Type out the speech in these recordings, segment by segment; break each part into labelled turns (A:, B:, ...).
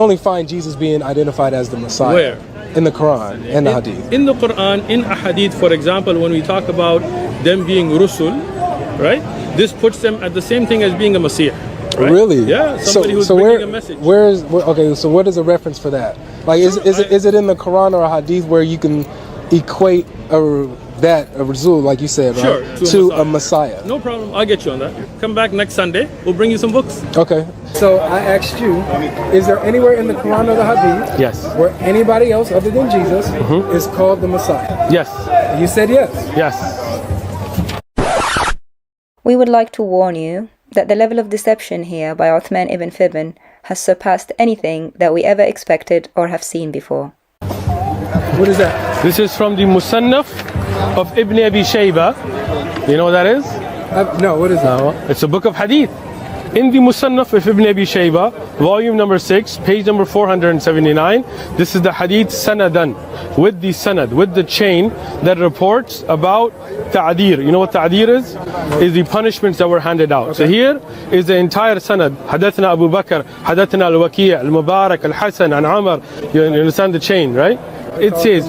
A: only find Jesus being identified as the Messiah.
B: Where?
A: In the Quran and the Hadith.
B: In the Quran, in a Hadith, for example, when we talk about them being Rusul, right? This puts them at the same thing as being a Messiah. Right?
A: Really?
B: Yeah, somebody who's bringing a message.
A: Okay, so what is a reference for that? Like, is it in the Quran or a Hadith where you can equate a Rasul, like you said, right?
B: Sure,
A: to a Messiah?
B: No problem, I'll get you on that. Come back next Sunday, we'll bring you some books.
A: Okay. So I asked you, is there anywhere in the Quran or the Hadith
C: Yes.
A: where anybody else other than Jesus is called the Messiah?
C: Yes.
A: You said yes.
C: Yes.
D: We would like to warn you that the level of deception here by Uthman ibn Fibn has surpassed anything that we ever expected or have seen before.
A: What is that?
C: This is from the Musannaf of Ibn Abi Shayba. You know what that is?
A: No, what is that?
C: No, it's a book of hadith. In the Musannaf of Ibn Abi Shayba, volume number 6, page number 479, this is the hadith sanadan, with the sanad, with the chain that reports about ta'dir. You know what ta'dir is? Is the punishments that were handed out. Okay. So here is the entire sanad. Hadathna Abu Bakr, hadathna al-Waki' al-Mubarak, al-Hasan, and Amr. You understand the chain, right? It says,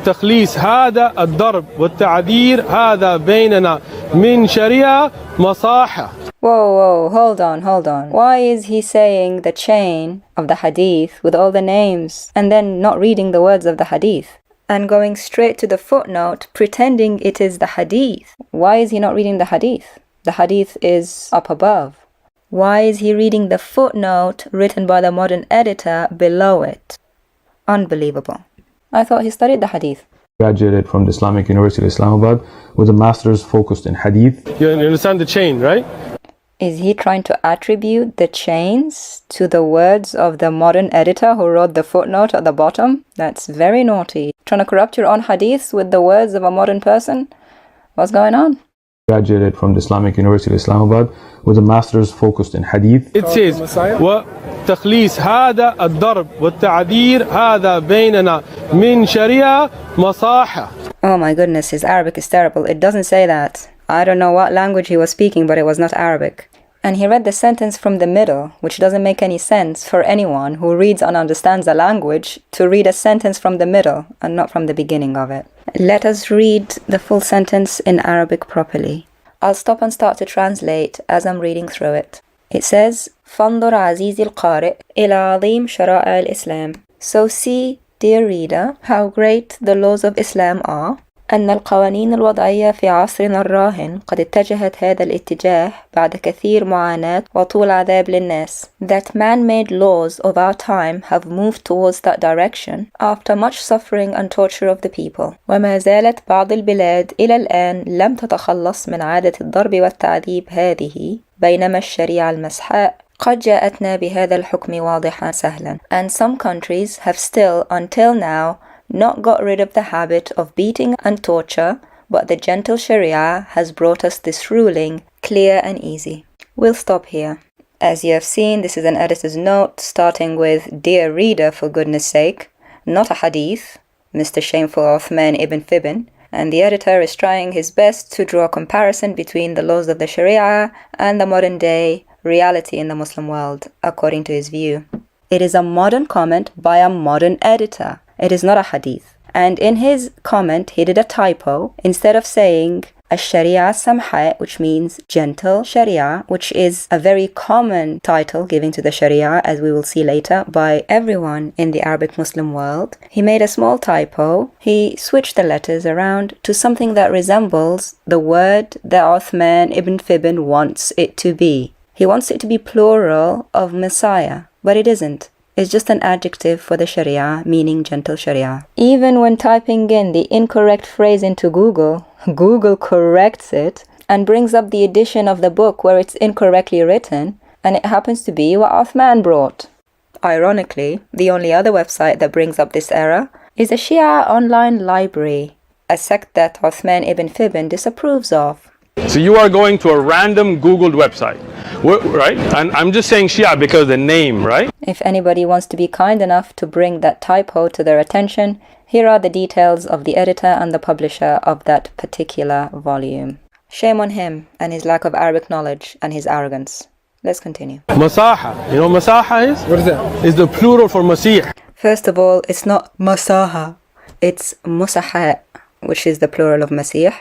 C: تخليص هذا الضرب والتعذير هذا بيننا من شريعة مصاحة.
D: Whoa, hold on. Why is he saying the chain of the hadith with all the names and then not reading the words of the hadith and going straight to the footnote pretending it is the hadith? Why is he not reading the hadith? The hadith is up above. Why is he reading the footnote written by the modern editor below it? Unbelievable. I thought he studied the hadith.
E: Graduated from the Islamic University of Islamabad with a master's focused in hadith.
C: You understand the chain, right?
D: Is he trying to attribute the chains to the words of the modern editor who wrote the footnote at the bottom? That's very naughty. Trying to corrupt your own hadiths with the words of a modern person? What's going on?
E: Graduated from the Islamic University of Islamabad with a master's focused in hadith.
C: It says, وتخليص هذا الضرب والتعذير هذا بيننا من شريعة مصاحة.
D: Oh my goodness, his Arabic is terrible. It doesn't say that. I don't know what language he was speaking, but it was not Arabic. And he read the sentence from the middle, which doesn't make any sense for anyone who reads and understands the language to read a sentence from the middle and not from the beginning of it. Let us read the full sentence in Arabic properly. I'll stop and start to translate as I'm reading through it. It says, فانظر عزيزي القارئ إلى عظيم شرائع الإسلام. So see, dear reader, how great the laws of Islam are. أن القوانين الوضعية في عصرنا الراهن قد اتجهت هذا الاتجاه بعد كثير معاناة وطول عذاب للناس. That man-made laws of our time have moved towards that direction after much suffering and torture of the people. وما زالت بعض البلاد إلى الآن لم تتخلص من عادة الضرب والتعذيب هذه، بينما الشريعة المسحاء قد جاءتنا بهذا الحكم واضحا سهلا. And some countries have still, until now, not got rid of the habit of beating and torture, but the gentle Sharia has brought us this ruling, clear and easy. We'll stop here. As you have seen, this is an editor's note, starting with, Dear reader, for goodness sake, not a hadith, Mr. Shameful Uthman ibn Fibn, and the editor is trying his best to draw a comparison between the laws of the Sharia and the modern day reality in the Muslim world, according to his view. It is a modern comment by a modern editor. It is not a hadith. And in his comment, he did a typo. Instead of saying Ash-Sharia Samha, which means gentle Sharia, which is a very common title given to the Sharia, as we will see later, by everyone in the Arabic Muslim world, he made a small typo. He switched the letters around to something that resembles the word that Uthman ibn Fibn wants it to be. He wants it to be plural of Messiah, but it isn't. It's just an adjective for the Sharia, meaning gentle Sharia. Even when typing in the incorrect phrase into Google, Google corrects it and brings up the edition of the book where it's incorrectly written, and it happens to be what Uthman brought. Ironically, the only other website that brings up this error is a Shia online library, a sect that Uthman ibn Fibn disapproves of.
C: So you are going to a random Googled website, right? And I'm just saying Shia because of the name, right?
D: If anybody wants to be kind enough to bring that typo to their attention, here are the details of the editor and the publisher of that particular volume. Shame on him and his lack of Arabic knowledge and his arrogance. Let's continue.
C: Masaha. You know what masaha is?
A: What is that?
C: Is the plural for masih.
D: First of all, it's not masaha, it's musaha, which is the plural of masih.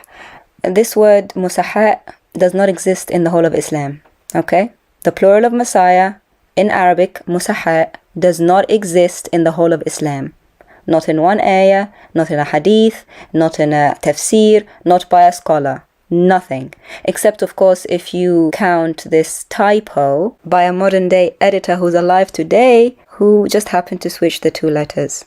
D: This word musaha does not exist in the whole of Islam. Okay? The plural of Messiah in Arabic, musaha, does not exist in the whole of Islam. Not in one ayah, not in a hadith, not in a tafsir, not by a scholar. Nothing. Except, of course, if you count this typo by a modern day editor who's alive today who just happened to switch the two letters.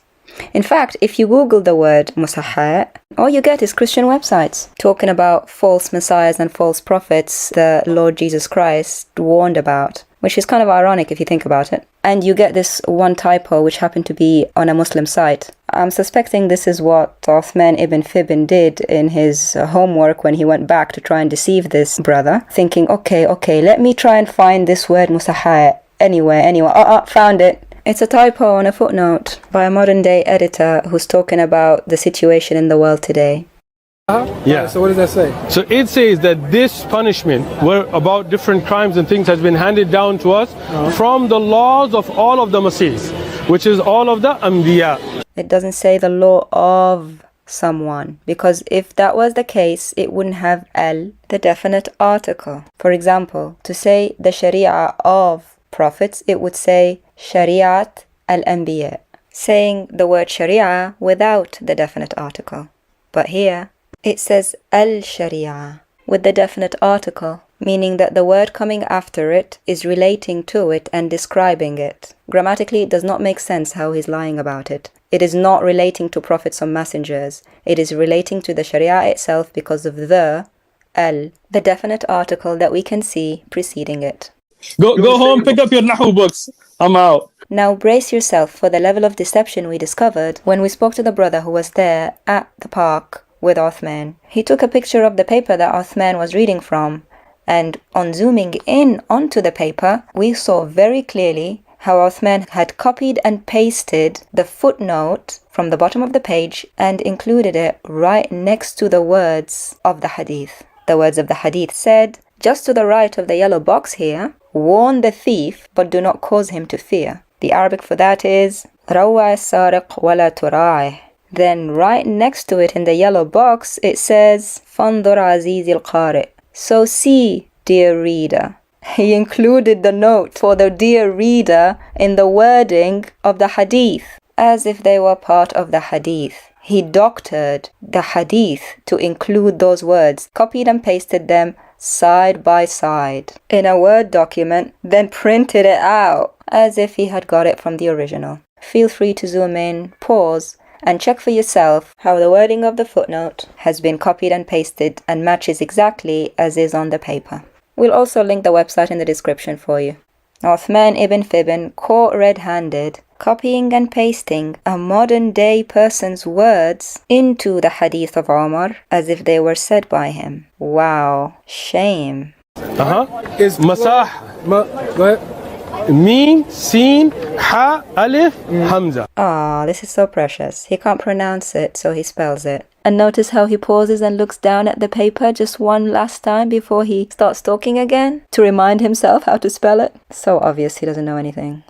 D: In fact, if you Google the word musaha, all you get is Christian websites talking about false messiahs and false prophets the Lord Jesus Christ warned about, which is kind of ironic if you think about it. And you get this one typo which happened to be on a Muslim site. I'm suspecting this is what Uthman ibn Fibn did in his homework when he went back to try and deceive this brother, thinking, okay, let me try and find this word musaha anywhere. Found it. It's a typo on a footnote by a modern day editor who's talking about the situation in the world today.
C: Yeah.
A: So what does that say?
C: So it says that this punishment, where about different crimes and things, has been handed down to us from the laws of all of the Masihs, which is all of the Anbiya.
D: It doesn't say the law of someone, because if that was the case, it wouldn't have al, the definite article. For example, to say the Sharia of prophets, it would say Shariat al-Anbiya, saying the word Sharia without the definite article. But here, it says al-Sharia with the definite article, meaning that the word coming after it is relating to it and describing it. Grammatically, it does not make sense how he's lying about it. It is not relating to prophets or messengers. It is relating to the Sharia itself because of the al, the definite article that we can see preceding it.
B: Go home, pick up your Nahu books. I'm out.
D: Now brace yourself for the level of deception we discovered when we spoke to the brother who was there at the park with Uthman. He took a picture of the paper that Uthman was reading from, and on zooming in onto the paper, we saw very clearly how Uthman had copied and pasted the footnote from the bottom of the page and included it right next to the words of the hadith. The words of the hadith said, just to the right of the yellow box here, warn the thief, but do not cause him to fear. The Arabic for that is روع السارق ولا تراعه. Then right next to it in the yellow box, it says فانظر عزيزي القارئ. So see, dear reader. He included the note for the dear reader in the wording of the hadith, as if they were part of the hadith. He doctored the hadith to include those words, copied and pasted them side by side in a Word document, then printed it out as if he had got it from the original. Feel free to zoom in, pause, and check for yourself how the wording of the footnote has been copied and pasted and matches exactly as is on the paper. We'll also link the website in the description for you. Uthman ibn Fibn caught red-handed, copying and pasting a modern-day person's words into the hadith of Umar as if they were said by him. Wow, shame.
A: Is
C: Masah.
A: what?
C: Meen, Seen, Ha, Alif, Hamza.
D: This is so precious. He can't pronounce it, so he spells it. And notice how he pauses and looks down at the paper just one last time before he starts talking again to remind himself how to spell it. So obvious he doesn't know anything.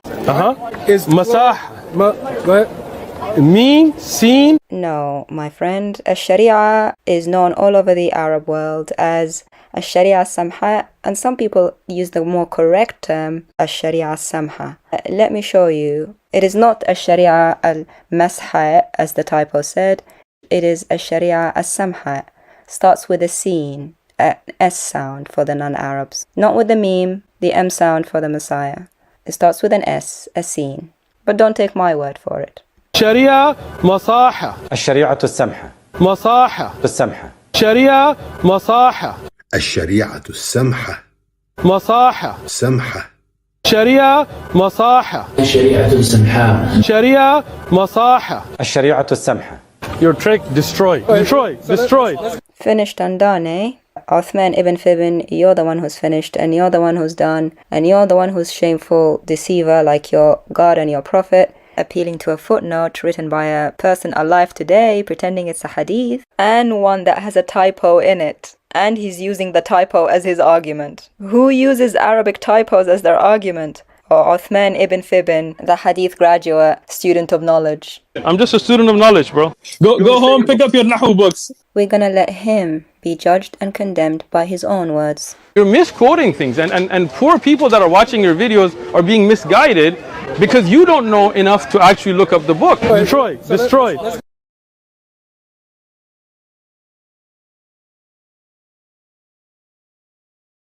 A: Is
C: Masah.
A: what?
C: Meen, Seen.
D: No, my friend. Sharia is known all over the Arab world as Sharia Samha, and some people use the more correct term Sharia Samha. Let me show you. It is not Sharia al-Masha as the typo said. It is Sharia as-Samha. Starts with a sin, an S sound for the non-Arabs. Not with the meme, the M sound for the Messiah. It starts with an S, a sin. But don't take my word for it.
C: Sharia Masaha.
F: الشريعة السمحة
C: Masaha.
F: السمحة
C: Sharia Masaha.
G: الشريعة السمحة
C: Masaha.
G: سمحة
C: Sharia Masaha.
H: الشريعة السمحاء
C: Sharia Masaha.
F: الشريعة السمحة.
C: Your trick destroyed. Destroyed.
D: Finished and done, eh? Uthman ibn Fibn, you're the one who's finished, and you're the one who's done, and you're the one who's shameful deceiver like your God and your Prophet, appealing to a footnote written by a person alive today, pretending it's a hadith, and one that has a typo in it. and he's using the typo as his argument. Who uses Arabic typos as their argument? Or Uthman ibn Fibn, the hadith graduate, student of knowledge.
C: I'm just a student of knowledge, bro.
B: Go home, pick up your Nahu books.
D: We're gonna let him be judged and condemned by his own words.
C: You're misquoting things, and poor people that are watching your videos are being misguided because you don't know enough to actually look up the book. Destroy.